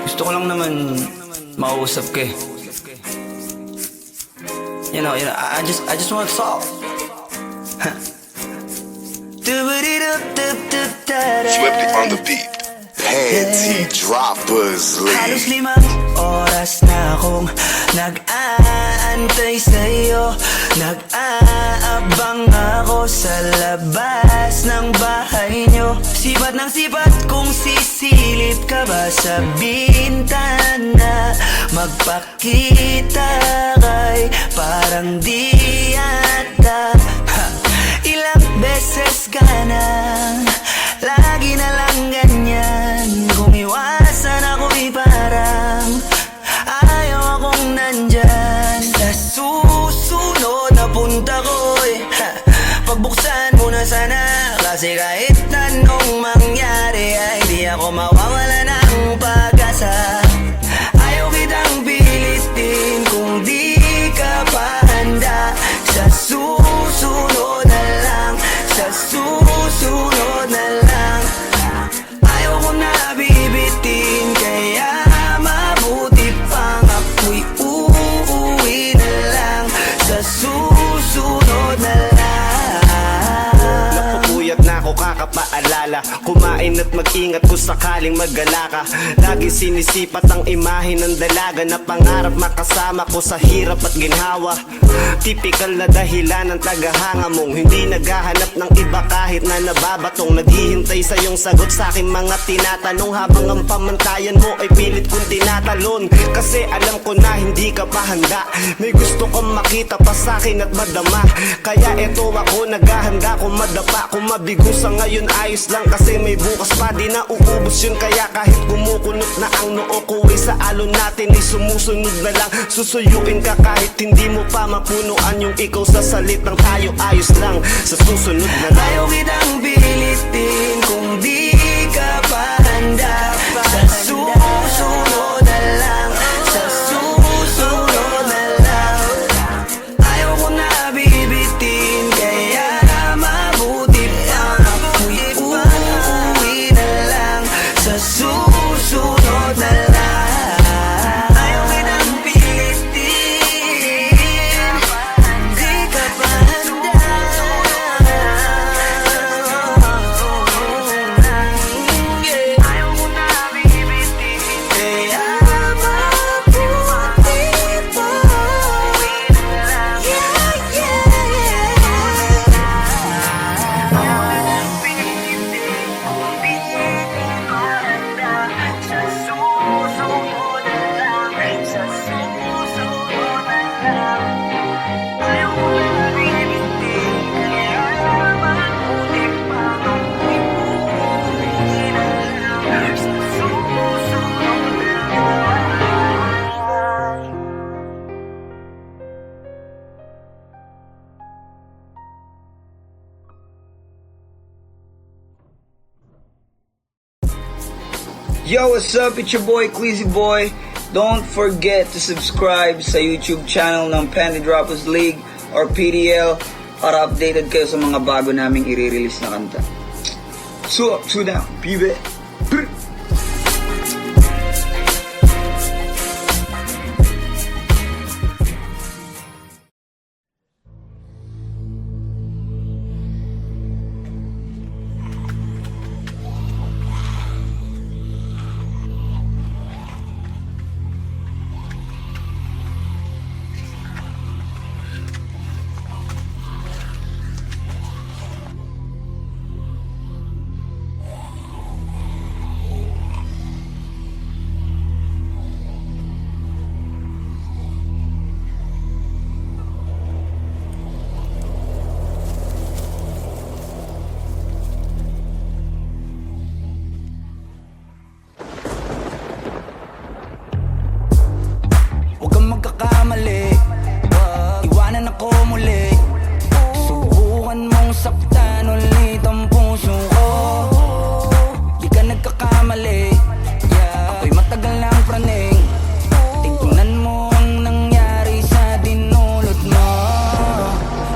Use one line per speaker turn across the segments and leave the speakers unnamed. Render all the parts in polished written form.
Gusto ko lang naman mausap ka eh. You know, I just want to talk.
Swifty on the beat. Panty droppers
Halos
lead.
5 oras na akong nag-aantay sa'yo. Nag-aabang ako sa labas ng bahay nyo. Sipat ng sipat kung sisilip ka ba sa bintana. Magpakita kay parang di ata. Ilang beses ka na, lagi na lang ganyan. Kung iwasan ako'y parang ayaw akong nandyan. Sa susunod na punta ko'y pagbuksan mo na sana. Kasi kahit anong mangyari ay di ako mawawala ng pag-asa. Ayaw kitang pilitin kung di ka pa handa. Sa susunod na lang, sa susunod na lang. Ayaw ko na bibitin, kaya mabuti pang ako'y uuwi na lang. Sa susunod na lang.
Napupuyat na ako kakapaalala. Kumain at mag-ingat kung sakaling mag-gala ka. Lagi sinisipat ang imahe ng dalaga na pangarap makasama ko sa hirap at ginhawa. Tipikal na dahilan ng tagahanga mong hindi naghahanap ng iba kahit na nababatong. Naghihintay sa iyong sagot sa aking mga tinatanong, habang ang pamantayan mo ay pilit kong tinatalon. Kasi alam ko na hindi ka pa handa. May gusto kong makita pa sa akin at madama. Kaya eto ako naghahanda kung madapa. Kung mabigo sa ngayon ayos lang, kasi may bukas pa, di na uubos yun. Kaya kahit kumukunot na ang noo ko ay sa alon natin ay sumusunod na lang. Susuyuin ka kahit hindi mo pa mapunuan yung ikaw sa salitang tayo ayos lang. Sa susunod na lang.
Ayaw kitang pilitin kung di ka pa handa. Sa susunod na lang, sa susunod na lang. Ayaw ko na bibitin, kaya mabuti pang ako'y uuwi na lang. Sa susunod na lang. Ayaw kitang pilitin, di ka pa handa. Ayaw ko na bibitin, kaya mabuti pang uuwi na lang.
Yo, what's up? It's your boy, Queasy Boy. Don't forget to subscribe sa YouTube channel ng Panty Droppers League or PDL para updated kayo sa mga bago naming i-release na kanta. So up, so down, pibe.
magkakamali. Iwanan ako muli. Subukan mong saktan ulit ang puso ko. Di ka nagkakamali. Ako'y matagal ng praning. Tingnan mo ang nangyari sa dinulot mo.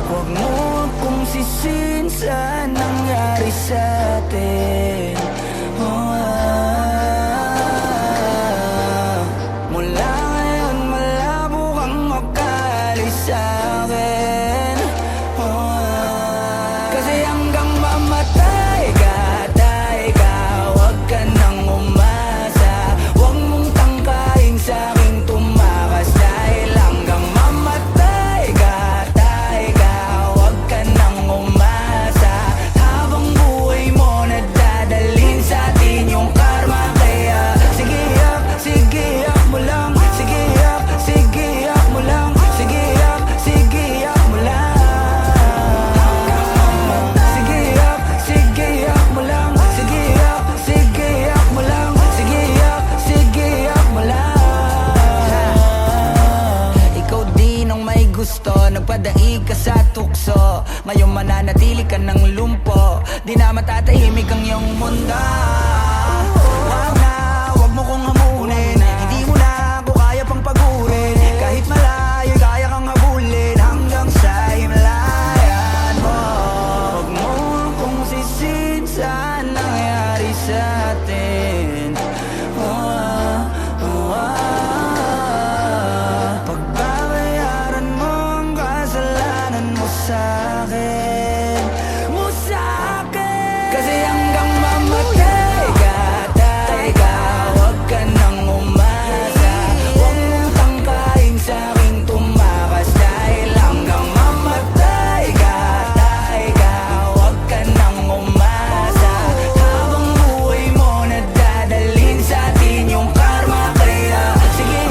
Huwag mo akong sisihin
sa nangyari sa atin. Mula ngayon malabo kang makalis sa akin. Kasi hanggang mamatay ka, huwag ka nang umasa. Huwag mong tangkain sa'king tumakas. Dahil hanggang mamatay ka, huwag ka nang umasa. Habang buhay mo nadadalhin sa atin yung karma. Kaya sige yak mo lang. Sige yak mo lang. Sige yak mo lang. Sige yak mo lang. Sige yak mo lang. Sige yak mo lang. Ikaw din ang may gusto, nagpadaig ka sa tukso. Ngayon mananatili ka ng lumpo, di na matatahimik ang iyong mundo. Wag mo kong hamunin, hindi mo na ako kaya pang pagurin. Kahit malayo, kaya kang habulin hanggang sa himlayan mo. Wag mo akong sisin sa nangyari sa atin. Pagbabayaran mo ang kasalanan mo sa'kin. Kasi hanggang mamatay ka, huwag ka nang umasa. Huwag mong tangkain sa'king tumakas. Dahil hanggang mamatay ka, huwag ka nang umasa. Habang buhay mo nadadalhin sa atin yung karma. Kaya sige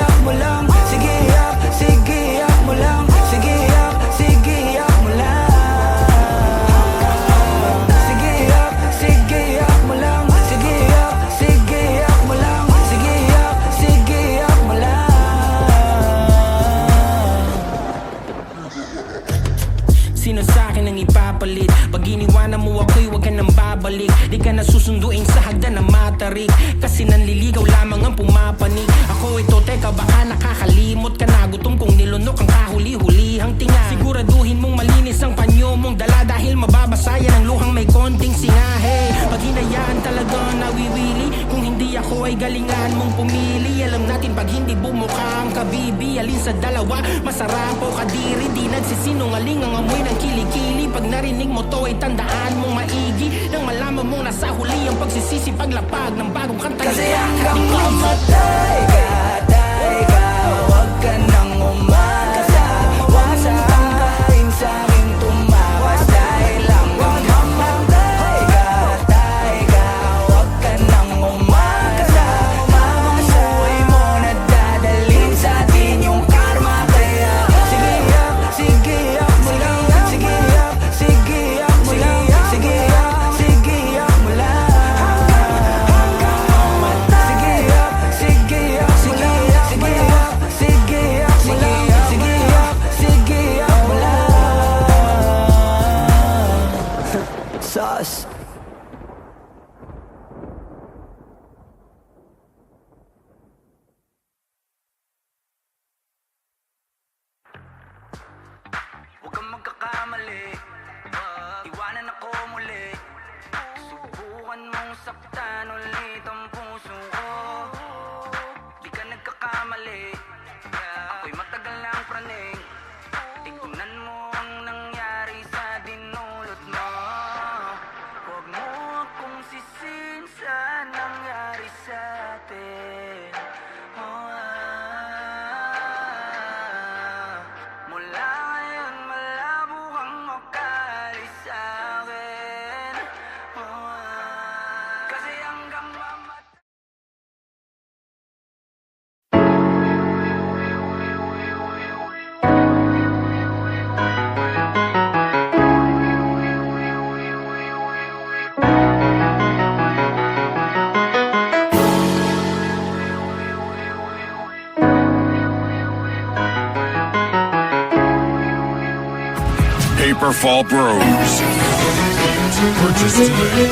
yak mo lang. Sige yak mo lang. Sige yak mo lang. Sige yak mo lang. Sige yak mo lang. Sige yak mo lang.
Sino sa'kin ang ipapalit? Pag iniwanan mo ako'y huwag ka nang babalik. Di ka na susunduin sa hagdan na matarik. Kasi nanliligaw lamang ang pumapanig. Ako ito, teka baka nakakalimot ka na. Gutom kong nilunok ang kahuli-hulihang tinga. Siguraduhin mong malinis ang panyo mong dala. Dahil mababasayan ang luhang may konting singahe. Pag hinayaan talaga nawiwili. Kung hindi ako ay galingan mong pumili. Alam natin pag hindi bumuka ang kabibi. Alin sa dalawa, masarap o kadiri. Di nagsisinungaling ang amoy ng kilikili. Pag narinig mo to ay tandaan mong maigi. Nang malaman mong nasa huli ang pagsisisi. Paglapag ng bagong kanta.
Kasi hanggang mamatay ka, huwag ka nang umasa. Huwag mong tangkain sa'king tumakas. Dahil hanggang mamatay ka, huwag ka nang umasa. Habang buhay mo nadadalhin sa atin yung karma. Kaya sige yak mo lang. Sige yak mo lang. Sige yak mo lang. Sauce. Huwag kang magkakamali, iwanan ako muli. Subukan mong saktan ulit ang puso ko. Di ka nagkakamali, ako'y matagal lang praning. Tignan mo ang nangyari sa dinulot mo. Huwag mo akong sisin sa nangyari sa atin. Mula ngayon malabo kang makalis sa akin. Kasi hanggang mamatay.
Paperfall Bros. Purchase today.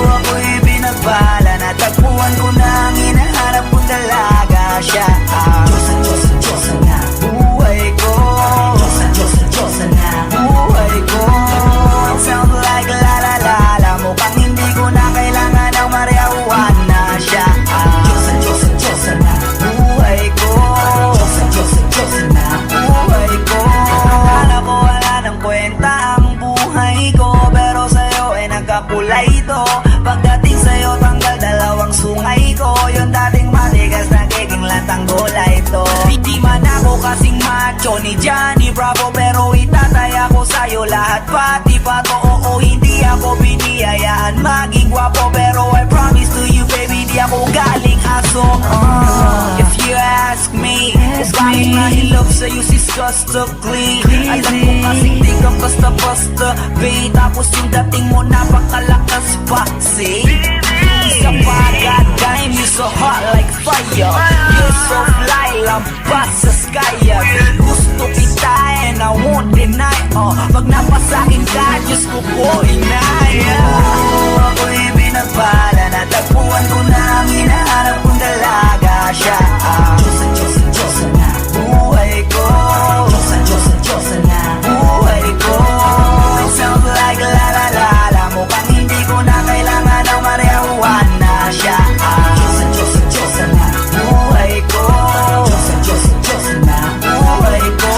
Ako'y binabala, natagpuan ko na ang hinahanap kong dalaga siya. Diyosa na buhay ko. Diyosa na buhay ko. Johnny, Johnny, Bravo, pero itataya ko sa'yo lahat. Pati pa to, oo, hindi ako biniyayaan maging gwapo, pero I promise to you, baby, di ako galing aso. If you ask me, it's bakit mahilap sa'yo sis Custom-Clean. Alam ko kasing di ka basta-basta, babe. Tapos yung dating mo napakalakas pa, see? Isa pa, goddamn, you so hot like fire. You so fly, lampas sa sky. Gusto kita and I won't deny. Pag napasakin ka, Diyos ko po inaya. Ako'y binabala, natagpuan ko na ang hinahanap kong dalaga siya. Diyosa, Diyosa, Diyosa na buhay ko. Diyosa, Diyosa, Diyosa na buhay ko. It sounds like la la la la. Mukhang hindi ko na kailangan ng marijuana siya. Diyosa, Diyosa, Diyosa na buhay ko. Diyosa, Diyosa, Diyosa na buhay ko.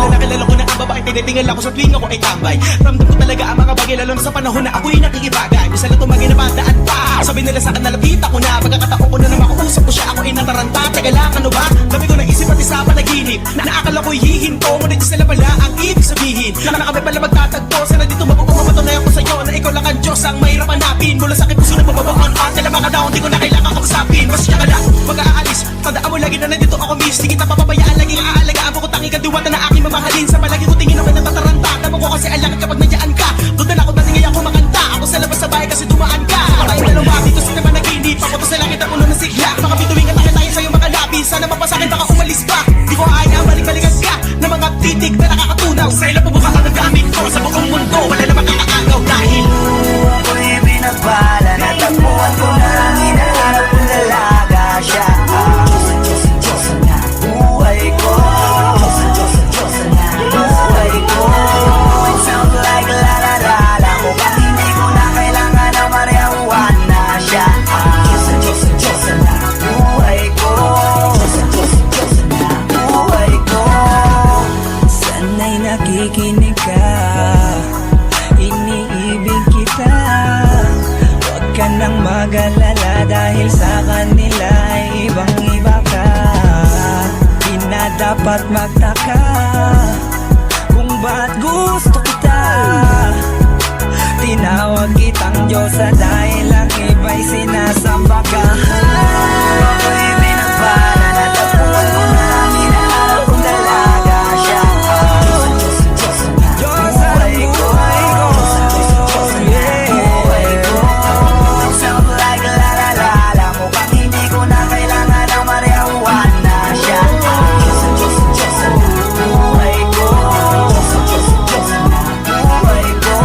Nakilala ko na ang babae, tinitingal ako sa tuwing ako ay tambay. Ramdam ko talaga ang mga bagay, lalo na sa panahon na ako'y nakikibagay. Minsan lang tumagin na bandaan pa, sabi nila sa akin nalapit ako na. Pagkakataon ko na na makausap ko siya, ako ay nataranta. Teka lang, ano ba? Dami ko naisip pati sa panaginip, naakala ko'y hihinto, ngunit sila pala ang ibig sabihin. Na kami pala magtatagpo, sana dito mapapatunayan ko sa'yo na ikaw lang ang Diyos ang mahirap hanapin. Mula sa aking puso na mababawang at nila mga daon, di ko na kailangan kausapin. Mas siya ka na, mag-aalis, tandaan mo lagi na nandito ako miss. Di kita papabayaan, laging aalagaan ko tanging kadiwata na aking mamahalin. Sa palagi ko tingin ako natataranta, damo ko kasi ang lakad kapag nandiyan ka. Doon na ako dating ngayon kumakanta, ako sa labas sa bahay kasi dumaan ka. Ako tayong dalawa, dito sa naman naginip, ako to sa langit ang ulo ng sigla. Baka bituin ka tayo sa'yo makalapis, sana mapasakin baka umalis pa. Di ko ayaw, balik-balikan ka na mga titig na nakakatunaw. Sa ilang pubuka ka ng gamit ko, sa buong mundo wala na makakaagaw dahil
ako'y binabala, natagpuan ko na ang hinahanap kong dalaga siya. Diyosa, Diyosa, Diyosa na buhay ko. Diyosa, Diyosa, Diyosa na buhay ko. It sounds like la la la la. Mukhang hindi ko na kailangan ng marijuana siya. Diyosa, Diyosa, Diyosa na buhay ko. Diyosa, Diyosa, Diyosa na buhay ko. Sana'y nakikinig ka, iniibig kita. Huwag ka nang mag-alala dahil sa kanila ay ibang-iba ka. Di na dapat magtaka kung ba't gusto kita. Tinawag kitang Diyosa dahil ang iba'y sinasamba ka. Ako'y binabala, natagpuan ko na ang hinahanap kong dalaga siya. Diyosa, Diyosa, Diyosa na buhay ko. Diyosa, Diyosa, Diyosa na buhay ko. It sounds like la la la la. Mukhang hindi ko na kailangan ng marijuana siya. Diyosa, Diyosa, Diyosa na buhay ko. Diyosa, Diyosa, Diyosa na buhay ko.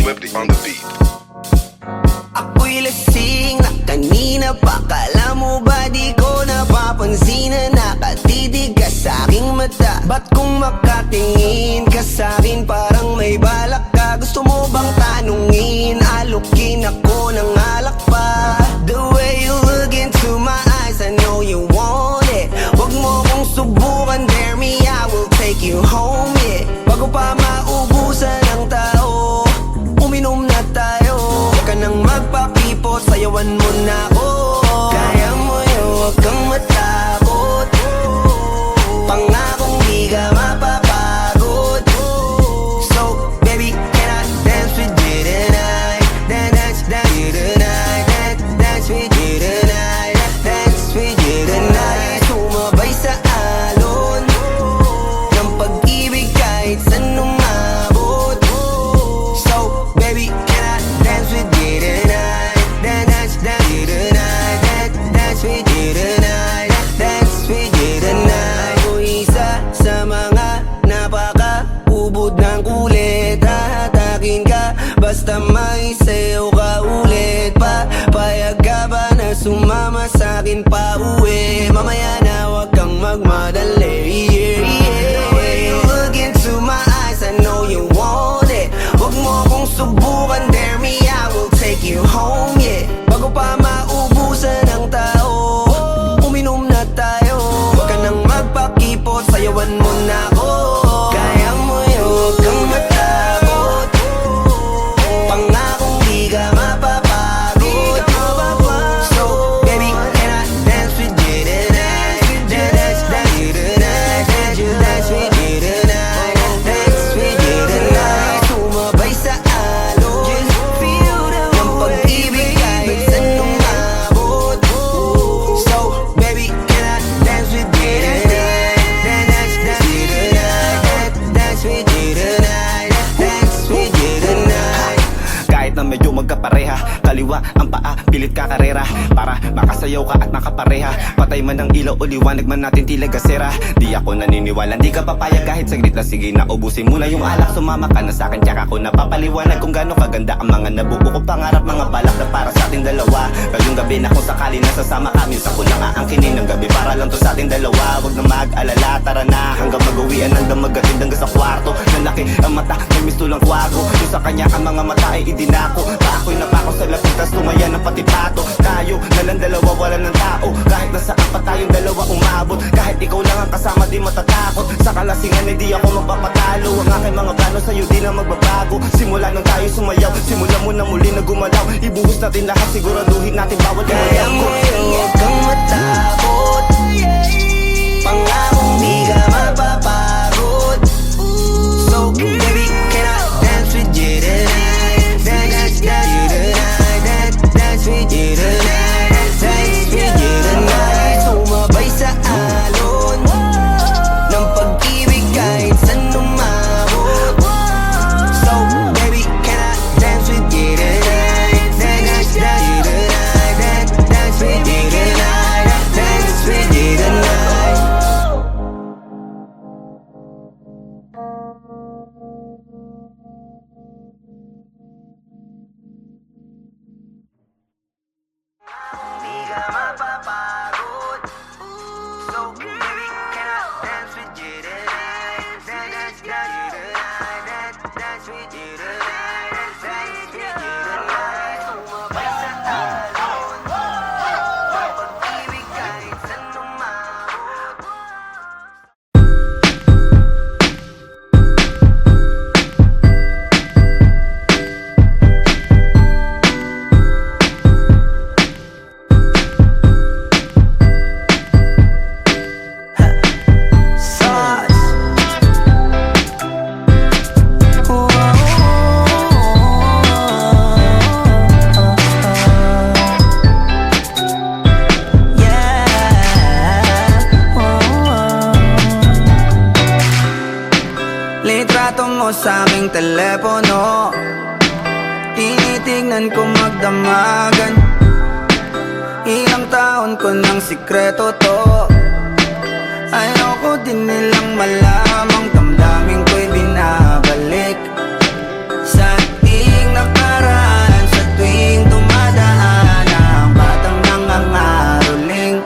Swifty on the beat.
Ako'y lasing na kanina pa. Kala mo ba di ko napapansin na nakatitig ka sa aking mata? Ba't kung makatingin ka sa'kin parang may balak ka? Gusto mo bang tanungin? Alukin ako ng alak pa. The way you look into my eyes, I know you want it. Huwag mo kong subukan, dare me, I will take you home, yeah. Bago pa maubusan ng tao, uminom na tayo. Huwag ka nang magpakipot, sayawan mo na ako. Kaya mo yun, huwag kang matakot. Pangakong di ka mapapagod. So, baby, can I dance with you tonight? Dance, dance with you tonight. Dance with you tonight. Dance with you tonight. Sumabay sa alon ng pag-ibig kahit saan umabot. So, baby, can I dance with you tonight? Dance, dance with you tonight.
sumama sa'kin pa uwi. Mamaya na wag kang magmadali. The way you look into my eyes, I know you want it. Wag mo kong subukan, dare me, I will take you home, yeah. Bago pa maubusan ng tao, uminom na tayo. Wag ka nang magpakipot, sayawan mo na ako. Kaya mo yun, wag kang matakot. Pangakong di ka mapapagod. So, baby, can I dance with you tonight? Dance with you tonight. Dance with you tonight. Dance with you tonight. Sumabay sa alon ng pag-ibig kahit saan umabot. So, baby, can I dance with you tonight? Dance with you tonight. Dance with you tonight. Dance with you tonight.
Kahit na medyo magkapareha, kaliwa ang paa, pilit ka karera para makasayaw ka at makapareha. Patay man ang ilaw o liwanag man natin tila gasera. Di ako naniniwala, di ka papayag kahit saglit na. Sige na, ubusin mo na yung alak. Sumama ka na sa'kin, tsaka ko napapaliwanag kung gaano kaganda ang mga nabuo ko pangarap. Mga balak na para sa ating dalawa. Ngayong gabi na kung sakali nasasama kami, sa ko lang aangkinin ng gabi para lang to sa ating dalawa. Wag na mag-alala, tara na hanggang mag-uwian ng damagatin hanggang sa kwarto. Nalaki ang mata, may mistulang kwago. Yung sa kanya ang mga mata ay idinako. Pa ako'y napako sa lapit, tas tumaya ng pati pato. Tayo na lang dalawa, wala ng tao. Kahit nasaan pa tayong dalawa umabot. Kahit ikaw lang ang kasama, di matatakot. Sa kalasingan ay di ako magpapatalo. Ang aking mga plano sa'yo di na magbabago. Simula nang tayo sumayaw, simula mo na muli na gumalaw. Ibuhos natin lahat, siguraduhin natin bawat
Kaya mo yun, huwag kang matakot. Pangakong di ka mapapagod. So, baby, can I dance with you tonight? Dance with you tonight. Dance with you tonight. Dance with you tonight. Sumabay sa alon ng pag-ibig kahit saan umabot. So, baby, can I dance with you tonight? Dance with you tonight. Dance with you tonight. Dance with you tonight. Di ka mapapagod. So, baby, can I dance with you tonight? Dance with you tonight. Dance with you tonight. Dance with you tonight. Sumabay sa alon ng pag-ibig kahit saan umabot. Sauce. Litrato mo sa aking telepono, tinitignan ko magdamagan. Ilang taon ko ng sikreto to, ayoko din nilang malamang damdamin ko'y binabalik. Sa ating nakaraan, sa tuwing dumadaan ang batang nangangaroling,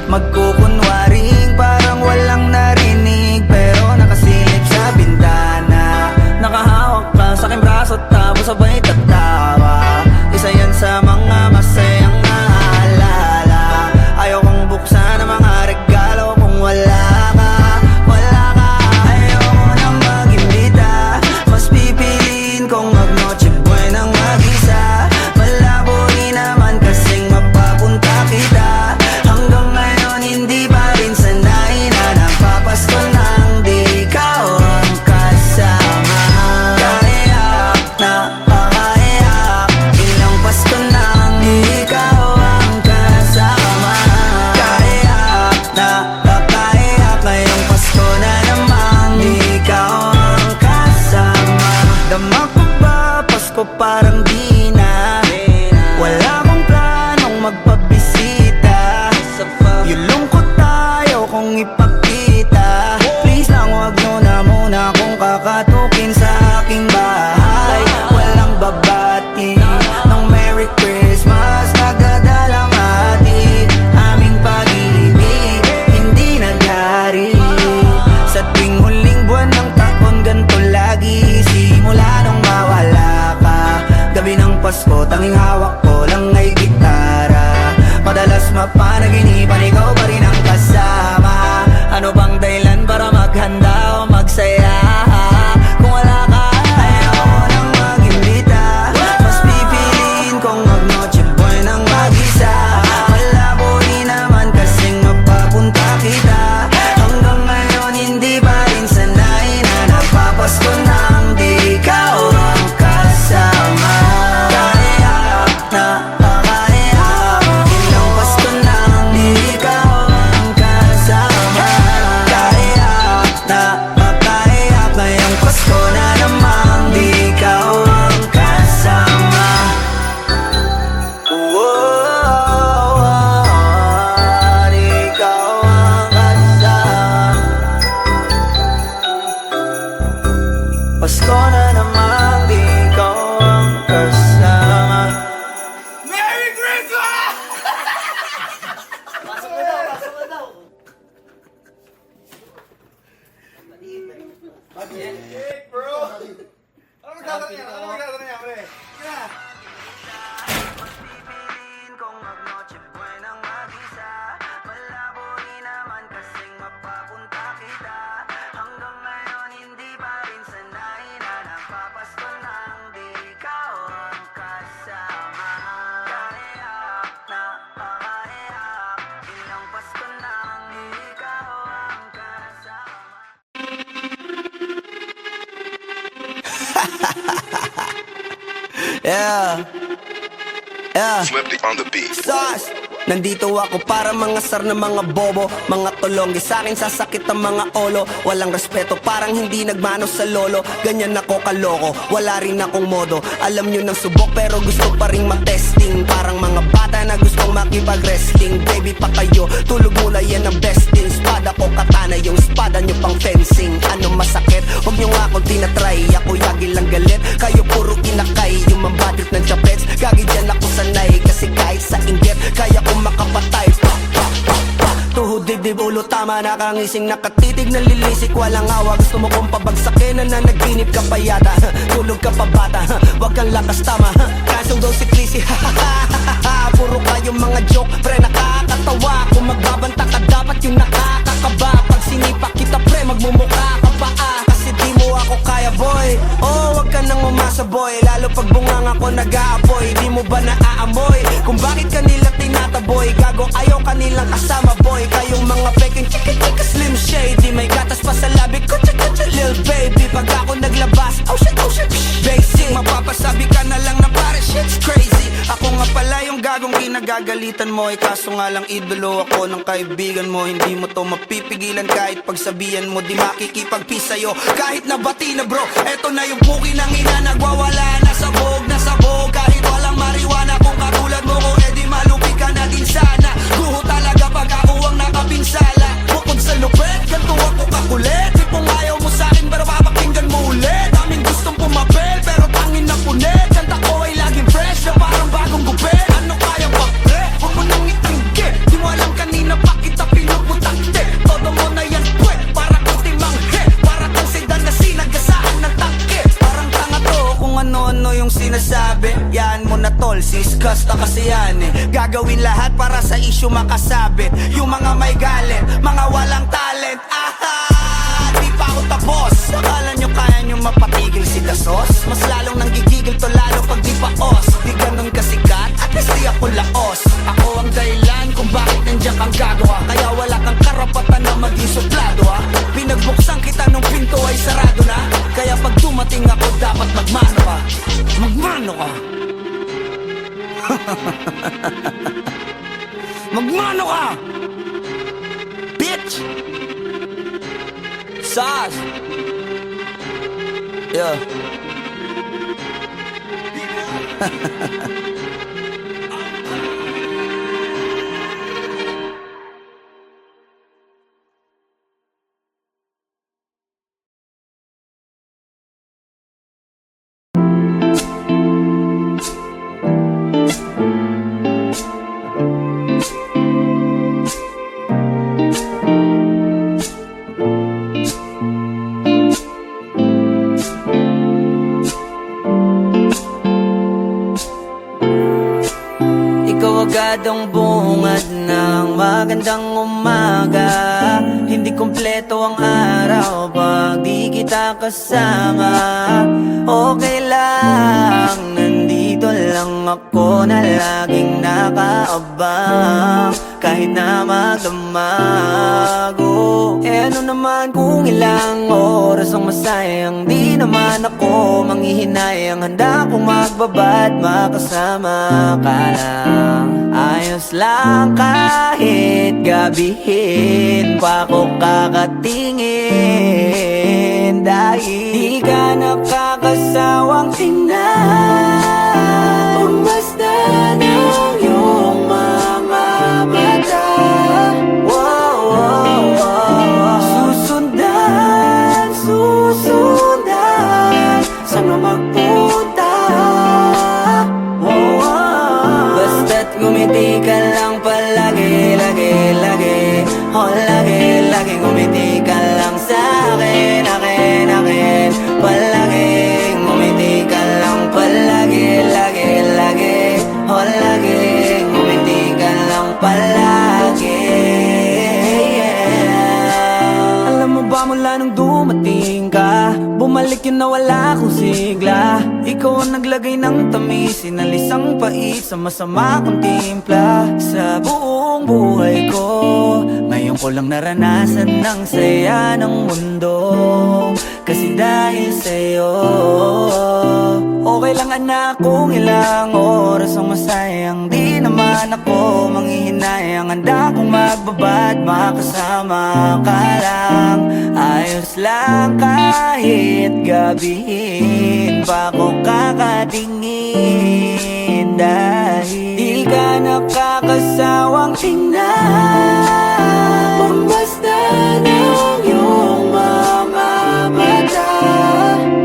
magkukunwaring parang walang narinig, pero nakasilip sa bintana. Nakahawak ka sa aking braso, tapos sabay tatawa. Isa yan sa mga masayang naalala. Ayaw kong buksan ang mga regalo kung wala ka, wala ka. mapanaginipan, ikaw pa rin ang kasama. Ano bang dahilan para maghanda o magsaya? Kung wala ka, ayaw nang mag-imbita. Mas pipiliin kong mag-noche boy nang mag-isa. Malabo rin naman kasing mapapunta kita. Hanggang ngayon hindi pa rin sanay na nagpapasko nang di ikaw ang kasama. Kaya na makaiyak, ilang Pasko nang di ikaw ang kasama. Kaya na makaiyak, ngayong Pasko na namang di ikaw ang kasama. Di ikaw ang kasama. Pasko na namang di ikaw ang kasama.
Merry Christmas!
Pipiliin kong mag-noche buenang mag-isa. Malabo rin naman kasing mapapunta kita. Hanggang ngayon hindi pa rin sanay na nagpapasko nang di ikaw ang kasama. Kaya na makaiyak, ilang Pasko nang di ikaw ang kasama. Yeah.
Swifty on the beat.
Sus! Nandito ako para mangasar ng mga bobo, mga tulonggi sa'kin sasakit ang mga olo. Walang respeto, parang hindi nagmano sa lolo. Ganyan ako kaloko, wala rin akong modo. Alam nyo ng subok pero gusto pa rin matesting. Parang mga bata na gustong makipag-wrestling. Baby pa kayo, tulog muna yan ang besting. Spada ko katana, yung spada nyo pang fencing. Ano masakit? Huwag nyo nga ako tinatry. Ako yagi lang galit, kayo puro inakay. Yung mambatik ng chapets, gagi dyan ako sanay. Kasi kahit sa inggit, kaya ko makapatay. Tuhod, dibdib, ulo, tama, nakangising, nakatitig, nalilisik, walang awa. Gusto mo kong pabagsakin, nananaginip ka pa yata. Tulog ka pa bata, wag kang lakas tama. Kasong daw si Clissy, puro kayong mga joke, pre nakakatawa. Kung magbabanta ka dapat yung nakakakaba. Pag sinipa kita pre, magmumukha ka pa kasi di mo ako kaya boy. Oh, wag ka nang umasa boy, lalo pag bungang ako nag-aapoy. Di mo ba naaamoy kung bakit kanila tinataboy? Gago ayaw kanilang kasama boy. Kayong mga peking chika-chika slim shady, may gatas pa sa labi ko, cha-cha-cha lil baby. Pag ako naglabas, oh shit, basic. Mapapasabi ka na lang na pare shit's crazy. Ako nga pala yung gagong ginagagalitan mo. Kaso nga lang idolo ako ng kaibigan mo. Hindi mo to mapipigilan kahit pagsabihan mo. Di makikipagpis sa'yo kahit nabati na bro. Eto na yung puki ng ina, nagwawala na sabog. Kahit walang mariwana, kung katulad mo ko edi malupi ka na din sana. Guho talaga pag ako ang nakapinsala. Bukod sa lupet, ganito ako kakulit. Tipong ayaw mo sa'kin pero papakinggan mo ulit. Daming gustong pumapel pero tangin na punit. Kanta ko ay laging fresh na parang bagong gupit. Ano kaya ba pre? Huwag mo nang itanggi. Di mo alam kanina pa kita pinuputakte. Todo mo na yan pwe, para kang timanghe. Para kang sedan na sinagasaan ng tangke. Parang tanga to kung ano-ano yung sinasabi. Yan mo na tol, siskas na kasi yan Gagawin lahat para sa issue makasabit. Yung mga may galit, mga walang talent. Di pa ako tapos. Akala nyo kaya nyo mapatigil si Dasos? Mas lalong nang gigigil to lalo pag di pa os. Di ganun kasikat, at least di ako laos. Ako ang dahilan kung bakit nandiyan kang gagawa. Kaya wala kang karapatan na maging suplado Pinagbuksan kita nung pinto ay sarado na. Kaya pag dumating ako dapat magmano ka. Magmano ka. Magmano ka, bitch. Sas. Yeah. Agad ang bungad ng magandang umaga. Hindi kompleto ang araw pag di kita kasama. Okay lang, nandito lang ako na laging nakaabang. Kahit na magdamago, ano naman kung ilang oras ang masayang. Di naman ako manghihinayang, handa kong magbabad makasama ka lang. Ayos lang kahit gabihin pa ako kakatingin. Dahil di ka nakakasawang tingnan, basta ng iyong mga mata. Wow, wow, wow. Susundan, susundan, saan mo magpunta? Wow, wow. Basta't ngumiti ka lang palagi, lagi, lagi. Oh, lagi, lagi ngumiti ka lang sa'kin, akin, akin. Palagi, ngumiti ka lang palagi, lagi, lagi. Oh, lagi, ngumiti ka lang palagi, yeah. Alam mo ba mula nung dumating ka, bumalik yun na wala akong sigla. Ikaw ang naglagay ng tamis, sinalis ang pait sa masama kong timpla. Sa buong buhay ko, ngayon ko lang naranasan ng saya ng mundo. Kasi dahil sa'yo, okay lang anak kung ilang oras ang masayang. Di naman ako manghihinayang, handa kong magbabad makasama ka lang. Ayos lang kahit gabihin pa ako kakatingin. Dahil di ka nakakasawang tingnan, basta ng iyong mga mata.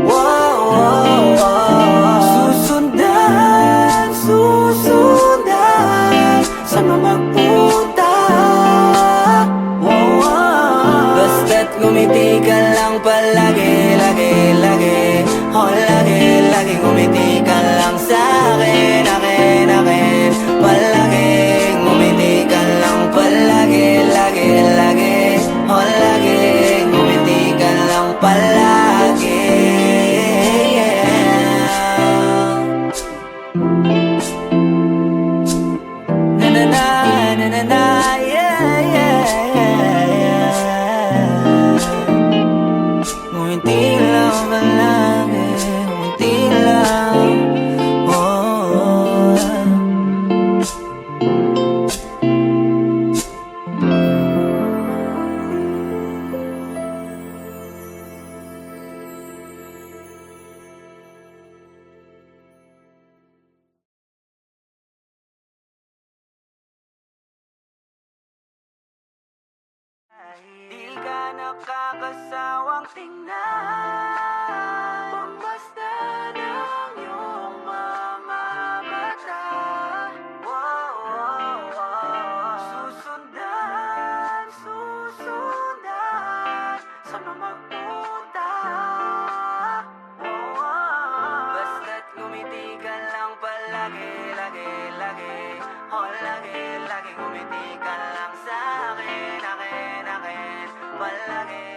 Wow, wow, wow. Susundan, susundan, saan mo magpunta? Wow, wow. Basta't ngumiti ka lang palagi, lagi, lagi. Oh, lagi, lagi ngumiti ka lang sa'kin, akin, akin. Palagi, ngumiti ka lang palagi, lagi, lagi. Oh, lagi, ngumiti ka lang palagi, yeah. Na na na, na na na, yeah, yeah, yeah, yeah. Ngumiti lang palagi, ngumiti lang, oh. Di ka nakakasawang tingnan, basta ng iyong mga mata. Wow, wow, wow. Susundan, susundan, saan mo magpunta? Wow, wow. Basta't ngumiti ka lang palagi, lagi, lagi. Oh, lagi, lagi ngumiti ka lang sa'kin, akin, akin. Palagi